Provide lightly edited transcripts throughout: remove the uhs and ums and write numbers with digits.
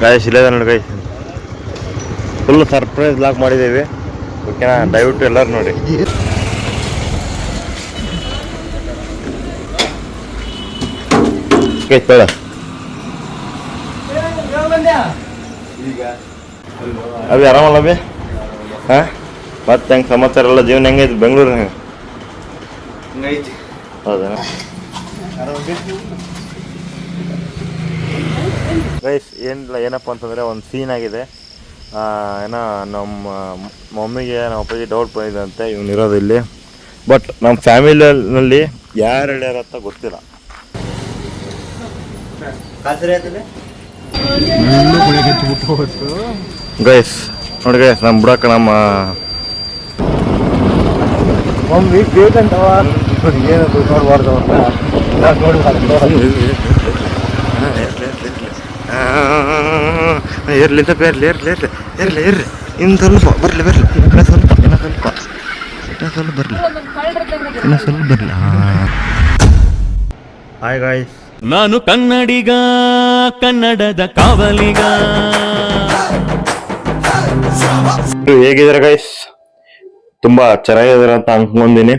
Guys ಇಲ್ಲದ ನೋಡಿ guys, full surprise lock ಮಾಡಿದ್ದೀವಿ. ಓಕೆನಾ, ದಯವಿಟ್ಟು ಎಲ್ಲರೂ ನೋಡಿ. ಬೇಡ ಅಭಿ ಆರಾಮಲ್ಲ ಅಭಿ? ಹಾಂ, ಮತ್ತೆ ಹೆಂಗೆ ಸಮಾಚಾರ ಎಲ್ಲ? ಜೀವನ ಹೆಂಗೈತಿ ಬೆಂಗಳೂರಿನಾಗ? ಹೌದಾ ಗೈಸ್? ಏನಿಲ್ಲ, ಏನಪ್ಪ ಅಂತಂದರೆ ಒಂದು ಸೀನ್ ಆಗಿದೆ. ಏನೋ ನಮ್ಮ ಮಮ್ಮಿಗೆ ನಮ್ಮ ಅಪ್ಪಾಜಿಗೆ ಡೌಟ್ ಬಂದಿದೆ ಇವನು ಇರೋದು ಇಲ್ಲಿ. ಬಟ್ ನಮ್ಮ ಫ್ಯಾಮಿಲಿನಲ್ಲಿ ಯಾರು ಹೇಳ್ಯಾರ ಅಂತ ಗೊತ್ತಿಲ್ಲ. ಗೈಸ್ ನೋಡಿ ಗೈಸ್, ನಮ್ಮ ಬುಡಕ್ಕೆ ನಮ್ಮ ಮಮ್ಮಿ ಬೇಕಂತವ ಏನು ನೋಡ್ಬಾರ್ದು ಅಂತ ಇರ್ಲಿ ಅಂತ ಇರ್ಲಿ ಇರ್ಲಿ ಇರ್ಲಿ ಇರ್ಲಿ ಇರ್ಲಿ ಇನ್ನು ಸ್ವಲ್ಪ ಬರಲಿ ಬರಲಿ ಇನ್ನೂ ಸ್ವಲ್ಪ ಇನ್ನೂ ಸ್ವಲ್ಪ ಇನ್ನೂ ಸ್ವಲ್ಪ ಬರಲಿ ಇನ್ನೂ ಸ್ವಲ್ಪ ಬರಲಿ. ಹಾಯ್ ಗಾಯ್ಸ್, ನಾನು ಕನ್ನಡಿಗ, ಕನ್ನಡದ ಕಾವಲಿಗ. ಹೇಗಿದ್ದಾರೆ ಗೈಸ್? ತುಂಬಾ ಚೆನ್ನಾಗಿದ್ದಾರೆ ಅಂತ ಅನ್ಕೊಂಡಿನಿ.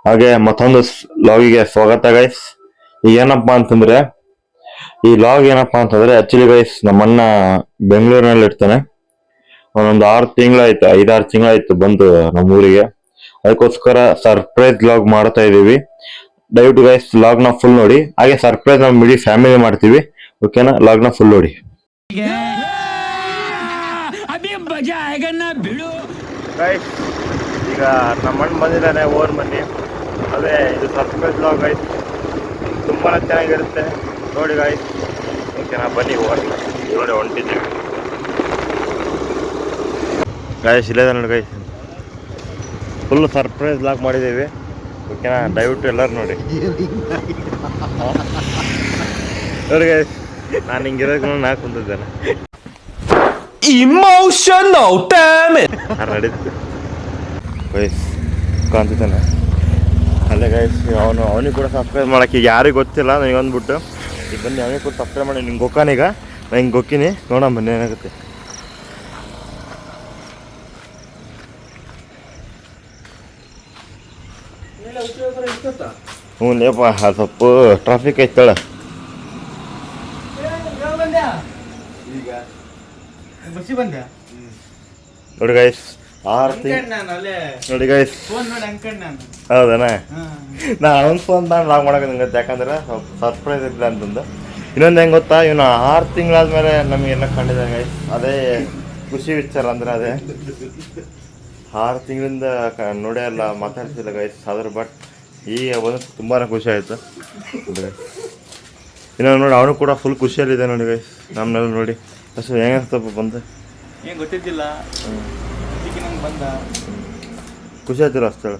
ಹಾಗೆ ಮತ್ತೊಂದು ಲಾಗಿಗೆ ಸ್ವಾಗತ ಗೈಸ್. ಈಗ ಏನಪ್ಪಾ ಅಂತಂದ್ರೆ, ಈ ಲಾಗ್ ಏನಪ್ಪಾ ಅಂತಂದ್ರೆ ಆಕ್ಚುಲಿ ಗೈಸ್, ನಮ್ಮಣ್ಣ ಬೆಂಗಳೂರಿನಲ್ಲಿ ಇರ್ತಾನೆ. ಒಂದೊಂದು 6 ತಿಂಗಳಾಯ್ತು, 5-6 ತಿಂಗಳಾಯ್ತು ಬಂದು ನಮ್ಮ ಊರಿಗೆ. ಅದಕ್ಕೋಸ್ಕರ ಸರ್ಪ್ರೈಸ್ ಲಾಗ್ ಮಾಡ್ತಾ ಇದೀವಿ. ದಯವಿಟ್ಟು ಗೈಸ್ ಲಾಗ್ ನ ಫುಲ್ ನೋಡಿ. ಹಾಗೆ ಸರ್ಪ್ರೈಸ್ ನಾವು ಮಿಡಿ ಫ್ಯಾಮಿಲಿ ಮಾಡ್ತೀವಿ. ಓಕೆನಾ, ಲಾಗ್ ನ ಫುಲ್ ನೋಡಿ ಗೈಸ್. ಈಗ ನಮ್ಮ ಅಣ್ಣ ಬಂದಿದ್ದಾನೆ ಓನ್ ಬನ್ನಿ. ಅದೇ ಇದು ಸರ್ಪ್ರೈಸ್ ಲಾಗ್ ಗೈಸ್, ತುಂಬಾ ಚೆನ್ನಾಗಿರುತ್ತೆ ನೋಡಿ ಗೈಸ್. ಓಕೆನಾ, ಬನ್ನಿ ಓನ್ ನೋಡಿ ಹೊಂಟಿದ್ದೀವಿ ಗೈಸ್. ಇಲ್ಲದ ನೋಡಿ ಗೈಸ್, ಫುಲ್ ಸರ್ಪ್ರೈಸ್ ಲಾಗ್ ಮಾಡಿದ್ದೀವಿ. ಓಕೆನಾ, ದಯವಿಟ್ಟು ಎಲ್ಲರೂ ನೋಡಿ. ನೋಡಿ ಗೈಸ್, ನಾನು ಹಿಂಗಿರೋದು ನಾ ಕುಂತಿದ್ದೇನೆ. Emotional damage. ನಡೀತು ಗೈಸ್, ಕಾಣ್ತಿದ್ದಾನೆ ಅಲ್ಲೇ ಗೈಸ್. ಅವನಿಗೆ ಕೂಡ ಸಬ್ಸ್ಕ್ರೈಬ್ ಮಾಡೋಕ್ಕೆ ಈಗ ಯಾರಿಗೂ ಗೊತ್ತಿಲ್ಲ ನನಗೊಂದ್ಬಿಟ್ಟು. ಈಗ ಬನ್ನಿ ಅವನಿಗೆ ಕೂಡ ಸಬ್ಸ್ಕ್ರೈಬ್ ಮಾಡಿ. ನಿಂಗೆ ಗೊಕ್ಕಾನೀಗ, ನಾನು ಹಿಂಗೆ ಗೊಕ್ಕಿನಿ, ನೋಡೋಣ ಬನ್ನಿ ಏನಾಗುತ್ತೆ. ಹ್ಞೂ ಲೇಪ, ಸ್ವಲ್ಪ ಟ್ರಾಫಿಕ್ ಐತಳ. ನೋಡಿ ಗೈಸ್, 6 ತಿಂಗಳು ನೋಡಿ ಗೈಸ್. ಹೌದನಾ? ನಾ ಅವನ ಫೋನ್ ನಾನು ಲಾಗ್ ಮಾಡೋಕೆ ನಿಂಗೆ, ಯಾಕಂದ್ರೆ ಸ್ವಲ್ಪ ಸರ್ಪ್ರೈಸ್ ಇರಲಿಲ್ಲ ಅಂತಂದು. ಇನ್ನೊಂದು ಹೆಂಗೆ ಗೊತ್ತಾ, ಇವನು 6 ತಿಂಗಳಾದ್ಮೇಲೆ ನಮಗೆಲ್ಲ ಕಂಡಿದ್ದಾನೆ ಗೈಸ್. ಅದೇ ಖುಷಿ ವಿಚಾರ ಅಂದ್ರೆ ಅದೇ. 6 ತಿಂಗಳಿಂದ ನೋಡೇ ಅಲ್ಲ, ಮಾತಾಡ್ತಿಲ್ಲ ಗೈಸ್. ಅದ್ರ ಬಟ್ ಈಗ ಬಂದು ತುಂಬಾ ಖುಷಿ ಆಯಿತು. ಇನ್ನೊಂದು ನೋಡಿ, ಅವನು ಕೂಡ ಫುಲ್ ಖುಷಿಯಲ್ಲಿದೆ ನೋಡಿ ಗೈಸ್. ನಮ್ಮನ್ನೆಲ್ಲ ನೋಡಿ ಅಷ್ಟು ಹೆಂಗಪ್ಪ ಬಂದು ಏನು ಗೊತ್ತಿದ್ದಿಲ್ಲ, ಬಂದ ಖುಷಿ ಆಯ್ತಿಲ್ಲ ಅಷ್ಟೇ,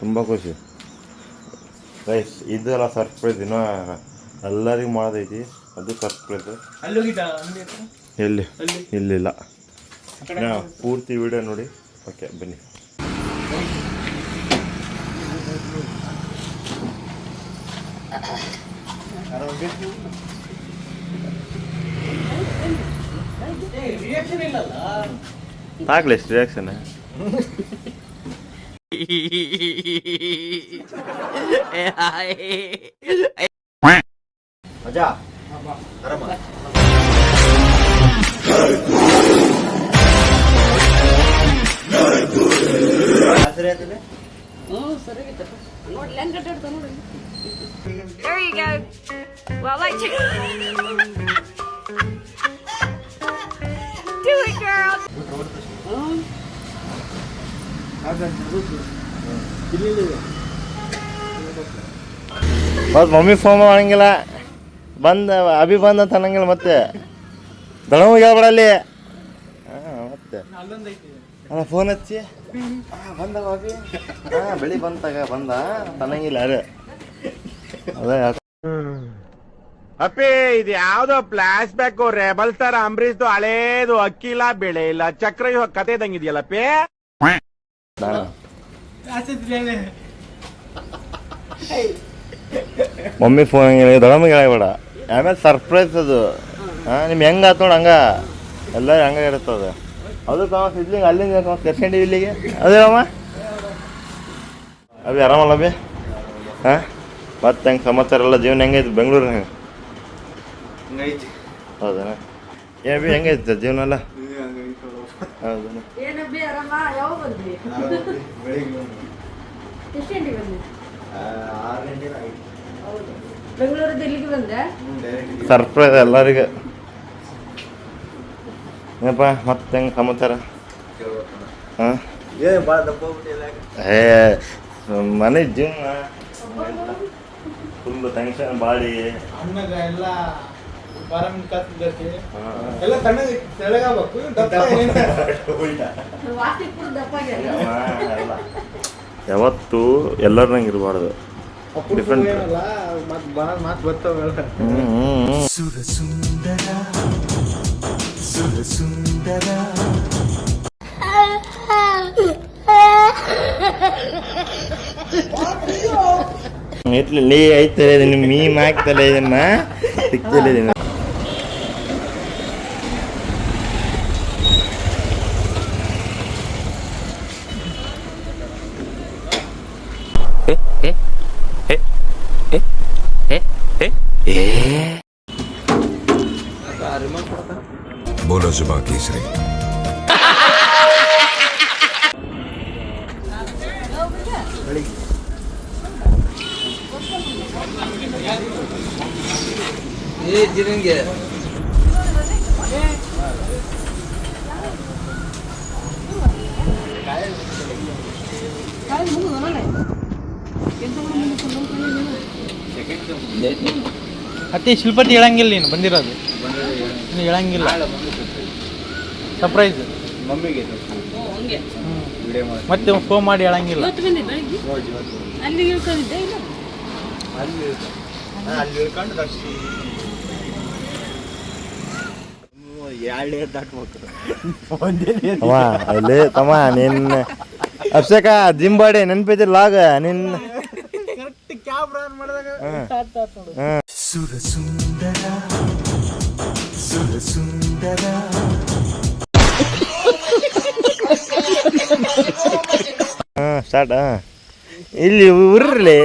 ತುಂಬ ಖುಷಿ ಗೈಸ್. ಇದೆಲ್ಲ ಸರ್ಪ್ರೈಸ್ ಇನ್ನೂ ಎಲ್ಲರಿಗೂ ಮಾಡೋದೈತಿ, ಅದು ಸರ್ಪ್ರೈಸ್. ಎಲ್ಲಿ ಇಲ್ಲಿಲ್ಲ, ಪೂರ್ತಿ ವಿಡಿಯೋ ನೋಡಿ. ಓಕೆ ಬನ್ನಿ. ಸಾಕ್ಲಿ ಎಷ್ಟು ರಿಯಾಕ್ಷನ್. ಮಜಾ ಆರಾಮ. There you go. Well, like do it, girl. ಮತ್ತೆ ಮಮ್ಮಿ ಫೋನ್ ಮಾಡಂಗಿಲ್ಲ, ಬಂದ ಅಭಿ ಬಂದ ಅಂತ ಅನ್ನಂಗಿಲ್ಲ. ಮತ್ತೆ ದಳಮಗೆ ಹೇಳ್ಬಿಡಲ್ಲಿ. ಮತ್ತೆ ಅಲ್ಲ ಫೋನ್ ಹಚ್ಚಿ ಬಂದಾಗ ಅಭಿ ಬೆಳಿ ಬಂತಾಗ ಬಂದ ತನ್ನಂಗಿಲ್ಲ. ಅದೇ ಅಪ್ಪಿ, ಇದು ಯಾವ್ದೋ ಫ್ಲಾಶ್ ಬ್ಯಾಕ್ ರೆಬಲ್ ಸ್ಟಾರ್ ಅಂಬರೀಶ್ದು ಹಳೇದು. ಅಕ್ಕಿ ಇಲ್ಲ, ಬೆಳೆ ಇಲ್ಲ, ಚಕ್ರ ಕತೆ ಇದಂಗಿದೆಯಲ್ಲಪ್ಪಿ. ಮಮ್ಮಿ ಫೋನ್ ದಳಮಗೆ ಹೇಳಬೇಡ, ಆಮೇಲೆ ಸರ್ಪ್ರೈಸ್ ಅದು. ಹಾಂ ನಿಮ್ಗೆ ಹೆಂಗೆ ಆತು ನೋಡಿ ಹಂಗೆ ಎಲ್ಲರೂ ಹಂಗೆ ಇರ್ತದೆ ಅದು ಸಿದ್ಲಿಂಗ್ ಅಲ್ಲಿಂದ ಕರ್ಸ್ಕೊಂಡಿವಿ ಇಲ್ಲಿಗೆ ಅದೇ ಅಮ್ಮ ಅಭಿ ಆರಾಮಲ್ಲ ಅಭಿ ಹಾಂ ಮತ್ತೆ ಹೆಂಗೆ ಸಮಾಚಾರ ಎಲ್ಲ ಜೀವನ ಹೆಂಗೈತೆ ಬೆಂಗಳೂರು ಹೆಂಗೆ ಹೌದಾ ಏನು ಬಿ ಹೆಂಗೈತೆ ಜೀವನ ಎಲ್ಲ ಹೌದಾ ಏನಬ್ಬಿ ಆರಾಮ ಯಾವ ಬಂದ್ರಿ ಎಷ್ಟು ಗಂಟೆಗೆ ಬಂದ್ರಿ ಹೌದು ಬೆಂಗಳೂರಿಂದ ಇಲ್ಲಿಗೆ ಬಂದೆ ಸರ್ಪ್ರೈಸ್ ಎಲ್ಲರಿಗೆ ಏನಪ್ಪ ಮತ್ತೆ ಹೆಂಗೆ ಸಮಾಚಾರ ಹಾಂ ಏ ಮನೆ ಜೀವನ ಫುಲ್ ಟೆನ್ಷನ್ ಬಾಡಿ ಅಣ್ಣಗ ಎಲ್ಲ ಬಾರಾಮಿನ ಕಾಸಿದ್ದಕ್ಕೆ ಎಲ್ಲ ತಣ್ಣಗೆ ತೆಳಗಾಗಬೇಕು ವಾಸ್ತಿ ಕೂಡ ದಪ್ಪ ಆಗ್ಯಾರ ಯಾವತ್ತು ಎಲ್ಲರೂ ನಂಗೆ ಇರಬಾರ್ದು ಡಿಫ್ರೆಂಟ್ ಮಾತು ಬರ್ತಾವಲ್ಲ ಇಟ್ಲಿ ಐತಲ್ಲ ಇದನ್ನ ಮೀಮ್ ಹಾಕ್ತಲ್ಲ ಇದನ್ನ ಸಿಕ್ತಿಲ್ಲ ಇದನ್ನ बोलो जुबा केसरी ಅತ್ತೆ ಶಿಲ್ಪತಿ ಹೇಳಂಗಿಲ್ಲ ನೀನು ಬಂದಿರೋದು ನೀನು ಹೇಳಂಗಿಲ್ಲ ಸರ್ಪ್ರೈಸ್ ಮಮ್ಮಿಗೆ ಮತ್ತೆ ಫೋನ್ ಮಾಡಿ ಹೇಳಂಗಿಲ್ಲ ಅಲ್ಲಿ ಇಳ್ಕೊಂಡಿದ್ದೆ ಇಲ್ಲ ಅಲ್ಲಿ ಇಳ್ಕೊಂಡು ಅಮ್ಮ ಅಲ್ಲಿ ತಮ್ಮ ನಿನ್ನ ಅಭಿಷೇಕ ಜಿಂಬಾಡಿ ನೆನ್ಪಿದ್ದಿಲ್ಲಾಗ ನಿನ್ನ ಕ್ಯಾಬ್ರ ಮಾಡಿದಾಗ ಸ್ಟಾರ್ಟ್ ಇಲ್ಲಿ ಉರಿರ್ಲಿ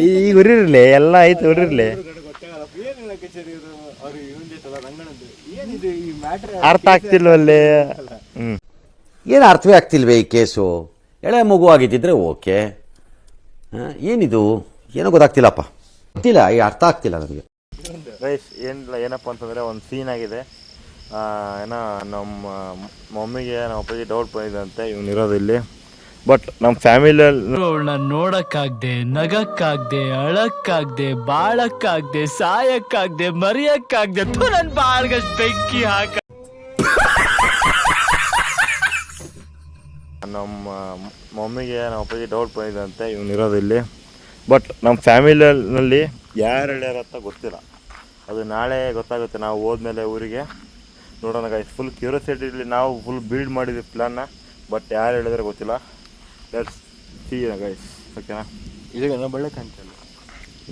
ಈಗ ಉರಿರ್ಲಿ ಎಲ್ಲ ಐತೆ ಉರಿರ್ಲಿ ಅರ್ಥ ಆಗ್ತಿಲ್ವಲ್ಲಿ ಏನು ಅರ್ಥವೇ ಆಗ್ತಿಲ್ವೇ ಈ ಕೇಸು ಎಳೆ ಮಗು ಆಗಿದ್ದಿದ್ರೆ ಓಕೆ ಏನಿದು ಏನೋ ಗೊತ್ತಾಗ್ತಿಲ್ಲಪ್ಪ ಗೊತ್ತಿಲ್ಲ ಈ ಅರ್ಥ ಆಗ್ತಿಲ್ಲ ನನಗೆ ಗೈಸ್ ಏನಿಲ್ಲ ಏನಪ್ಪ ಅಂತಂದರೆ ಒಂದು ಸೀನ್ ಆಗಿದೆ ಏನೋ ನಮ್ಮ ಮಮ್ಮಿಗೆ ನಮ್ಮ ಅಪ್ಪಾಜಿ ಡೌಟ್ ಬಂದಿದಂತೆ ಇವ್ನು ಇರೋದು ಇಲ್ಲಿ ಬಟ್ ನಮ್ಮ ಫ್ಯಾಮಿಲಿಯಲ್ಲಿ ಅವಳನ್ನ ನೋಡಕ್ಕಾಗ್ದೆ ನಗಕ್ಕಾಗ್ದೆ ಅಳಕ್ಕಾಗ್ದೆ ಬಾಳಕ್ಕಾಗ್ದೆ ಸಾಯಕ್ಕಾಗ್ದೆ ಮರಿಯಕ್ಕಾಗ್ದೆ ನನ್ ಬಾಳ್ಗಷ್ಟು ಬೆಂಕಿ ಹಾಕ ನಮ್ಮ ಮಮ್ಮಿಗೆ ನಮ್ಮ ಅಪ್ಪಾಜಿ ಡೌಟ್ ಬಂದಿದಂತೆ ಇವ್ನು ಇರೋದು ಇಲ್ಲಿ ಬಟ್ ನಮ್ಮ ಫ್ಯಾಮಿಲಿಯಲ್ಲಿ ಯಾರು ಹೇಳ್ಯಾರಂತ ಗೊತ್ತಿಲ್ಲ ಅದು ನಾಳೆ ಗೊತ್ತಾಗುತ್ತೆ ನಾವು ಹೋದ್ಮೇಲೆ ಊರಿಗೆ ನೋಡೋಣ ಗೈಸ್ ಫುಲ್ ಕ್ಯೂರಿಯಾಸಿಟಿಲಿ ನಾವು ಫುಲ್ ಬಿಲ್ಡ್ ಮಾಡಿದ್ವಿ ಪ್ಲ್ಯಾನ್ನ ಬಟ್ ಯಾರು ಹೇಳಿದ್ರೆ ಗೊತ್ತಿಲ್ಲ ಲೆಟ್ಸ್ ಸಿ ಗೈಸ್ ಓಕೆನಾ ಇದೆಲ್ಲ ಬಳ್ಳೆ ಕಾಣ್ತಲ್ಲ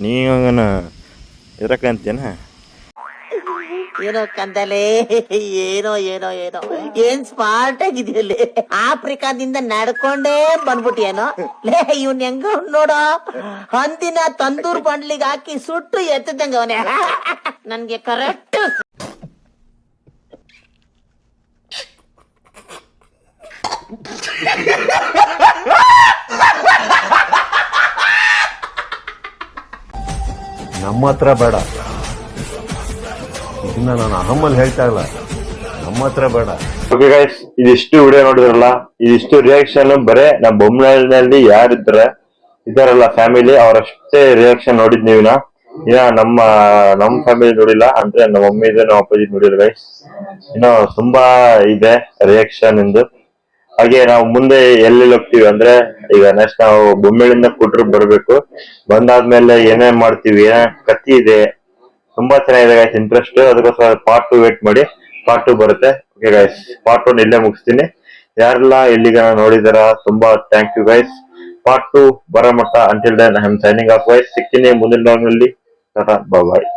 ನೀವನ ಇರಕ್ಕಂತೇನ ಏನೋ ಕಂದಲೆ ಏನೋ ಏನೋ ಏನೋ ಏನ್ ಸ್ಮಾರ್ಟ್ ಆಗಿದೆಯಲ್ಲಿ ಆಫ್ರಿಕಾದಿಂದ ನಡ್ಕೊಂಡೇ ಬಂದ್ಬಿಟ್ಟಿಯೇನೋ ಲೇ ಇವ್ನ ಹೆಂಗ ನೋಡೋ ಹಂದಿನ ತಂದೂರ್ ಬಂಡ್ಲಿಗೆ ಹಾಕಿ ಸುಟ್ಟು ಎತ್ತದಂಗ ಅವನೇ ನನ್ಗೆ ಕರೆಕ್ಟ್ ನಮ್ಮ ಹತ್ರ ಬೇಡ ಇದನ್ನ ನಾನು ಅಹಮ್ಮಲ್ಲಿ ಹೇಳ್ತಾ ಇಲ್ಲ ನಮ್ಮ ಹತ್ರ ಬೇಡ ಓಕೆ ಗೈಸ್ ಇದಿಷ್ಟು ವಿಡಿಯೋ ನೋಡಿದ್ರಲ್ಲ ಇದಿಷ್ಟು ರಿಯಾಕ್ಷನ್ ಬರೇ ನಮ್ಮ ಬೊಮ್ಮನಹಳ್ಳಿನಲ್ಲಿ ಯಾರಿದ್ದಾರೆ ಇದಾರಲ್ಲ ಫ್ಯಾಮಿಲಿ ಅವರಷ್ಟೇ ರಿಯಾಕ್ಷನ್ ನೋಡಿದ್ ನೀವಿನ ಇನ್ನ ನಮ್ಮ ಫ್ಯಾಮಿಲಿ ನೋಡಿಲ್ಲ ಅಂದ್ರೆ ನಮ್ಮ ಮಮ್ಮಿ ಇದೆ ನಮ್ಮ ಅಪ್ಪಾಜಿ ನೋಡಿಲ್ಲ ಗೈಸ್ ಇನ್ನು ತುಂಬಾ ಇದೆ ರಿಯಾಕ್ಷನ್ ಇಂದು ಹಾಗೆ ನಾವು ಮುಂದೆ ಎಲ್ಲೆಲ್ಲಿ ಹೋಗ್ತೀವಿ ಅಂದ್ರೆ ಈಗ ನೆಕ್ಸ್ಟ್ ನಾವು ಬೊಮ್ಮಳಿಂದ ಕುಟ್ರು ಬರ್ಬೇಕು ಬಂದಾದ್ಮೇಲೆ ಏನೇನ್ ಮಾಡ್ತೀವಿ ಏನೇನ್ ಕತ್ತಿ ಇದೆ ತುಂಬಾ ಚೆನ್ನಾಗಿದೆ ಗೈಸ್ ಇಂಟ್ರೆಸ್ಟ್ ಅದಕ್ಕೋಸ್ಕರ ಪಾರ್ಟ್ 2 ವೇಟ್ ಮಾಡಿ ಪಾರ್ಟ್ 2 ಬರುತ್ತೆ ಓಕೆ ಗೈಸ್ ಪಾರ್ಟ್ 1 ಇಲ್ಲೇ ಮುಗಿಸ್ತೀನಿ ಯಾರೆಲ್ಲ ಇಲ್ಲಿಗ ನೋಡಿದಾರ ತುಂಬಾ ಥ್ಯಾಂಕ್ ಯು ಗೈಸ್ ಪಾರ್ಟ್ 2 ಬರೋ ಮಟ್ಟ until then I am signing off guys ಸಿಗ್ತೀನಿ ಮುಂದಿನ ನಲ್ಲಿ ಬಾಯ್